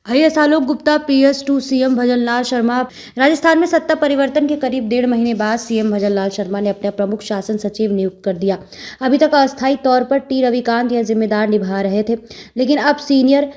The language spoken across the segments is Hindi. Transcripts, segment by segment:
IAS Alok Gupta PS2 CM Bhajanlal Sharma. Rajasthan में सत्ता परिवर्तन के करीब 1.5 महीने बाद सीएम भजनलाल शर्मा ने अपना प्रमुख शासन सचिव नियुक्त कर दिया। अभी तक अस्थायी तौर पर टी रविकांत यह जिम्मेदार निभा रहे थे, लेकिन अब सीनियर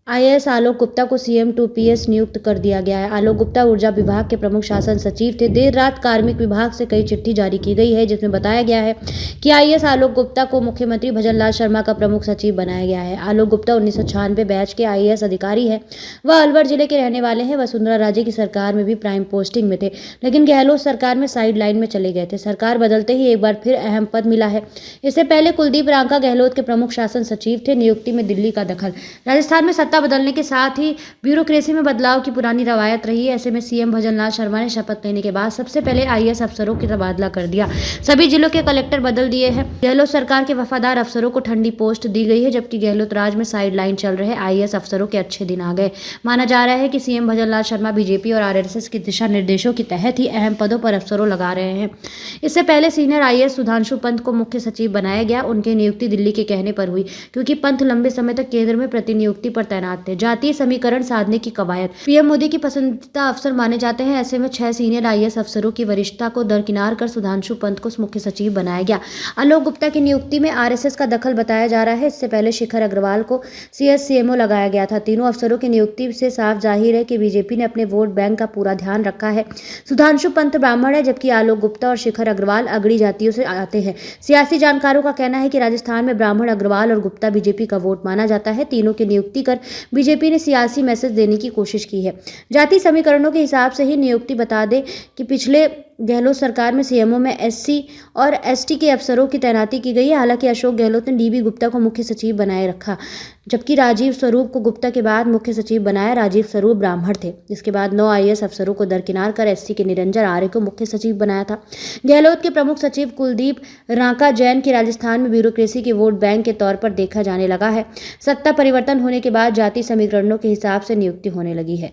आईएएस आलोक गुप्ता को CM2PS नियुक्त कर दिया गया है। आलोक गुप्ता ऊर्जा विभाग के प्रमुख शासन सचिव थे। देर रात कार्मिक विभाग से कई चिट्ठी जारी की गई है, जिसमें बताया गया है कि आईएएस आलोक गुप्ता को मुख्यमंत्री भजनलाल शर्मा का प्रमुख सचिव बनाया गया है। आलोक गुप्ता 1996 बैच के आईएएस अधिकारी है। वह अलवर जिले के रहने वाले हैं। वसुंधरा राजे की सरकार में भी प्राइम पोस्टिंग में थे, लेकिन गहलोत सरकार में साइड लाइन में चले गए थे। सरकार बदलते ही एक बार फिर अहम पद मिला है। इससे पहले कुलदीप रांका गहलोत के प्रमुख शासन सचिव थे। नियुक्ति में दिल्ली का दखल। राजस्थान में सत्ता बदलने के साथ ही ब्यूरोक्रेसी में बदलाव की पुरानी रवायत रही है। ऐसे में सीएम भजनलाल शर्मा ने शपथ लेने के बाद सबसे पहले आईएएस अफसरों की तबादला कर दिया। सभी जिलों के कलेक्टर बदल दिए हैं। गहलोत सरकार के वफादार अफसरों को ठंडी पोस्ट दी गई है, जबकि गहलोत राज में साइड लाइन चल रहे आईएएस अफसरों के अच्छे दिन आ गए। माना जा रहा है कि सीएम भजनलाल शर्मा बीजेपी और आरएसएस के दिशा निर्देशों के तहत ही अहम पदों पर अफसरों लगा रहे हैं। इससे पहले सीनियर आईएएस सुधांशु पंत को मुख्य सचिव बनाया गया। उनकी नियुक्ति दिल्ली के कहने पर हुई, क्योंकि पंत लंबे समय तक केंद्र में प्रतिनियुक्ति पर तैनात थे। जातीय समीकरण साधने की कवायद। पीएम मोदी की पसंदीदा अफसर माने जाते हैं। ऐसे में 6 सीनियर आईएएस अफसरों की वरिष्ठता को दरकिनार कर सुधांशु पंत को मुख्य सचिव बनाया गया। आलोक गुप्ता की नियुक्ति में आरएसएस का दखल बताया जा रहा है। इससे पहले शिखर अग्रवाल को CMO लगाया गया था। तीनों अफसरों की नियुक्ति से साफ जाहिर है कि बीजेपी ने अपने वोट बैंक का पूरा ध्यान रखा है। सुधांशु पंत ब्राह्मण है, जबकि आलोक गुप्ता और शिखर अग्रवाल अगड़ी जातियों से आते हैं। सियासी जानकारों का कहना है कि राजस्थान में ब्राह्मण, अग्रवाल और गुप्ता बीजेपी का वोट माना जाता है। तीनों की नियुक्ति कर बीजेपी ने सियासी मैसेज देने की कोशिश की है। जाति समीकरणों के हिसाब से ही नियुक्ति। बता दें कि पिछले गहलोत सरकार में CMO में SC और ST के अफसरों की तैनाती की गई है। हालांकि अशोक गहलोत ने DB गुप्ता को मुख्य सचिव बनाए रखा, जबकि राजीव स्वरूप को गुप्ता के बाद मुख्य सचिव बनाया। राजीव स्वरूप ब्राह्मण थे। इसके बाद 9 आईएएस अफसरों को दरकिनार कर SC के निरंजन आर्य को मुख्य सचिव बनाया था। गहलोत के प्रमुख सचिव कुलदीप रांका जैन की राजस्थान में ब्यूरोक्रेसी के वोट बैंक के तौर पर देखा जाने लगा है। सत्ता परिवर्तन होने के बाद जाति समीकरणों के हिसाब से नियुक्ति होने लगी है।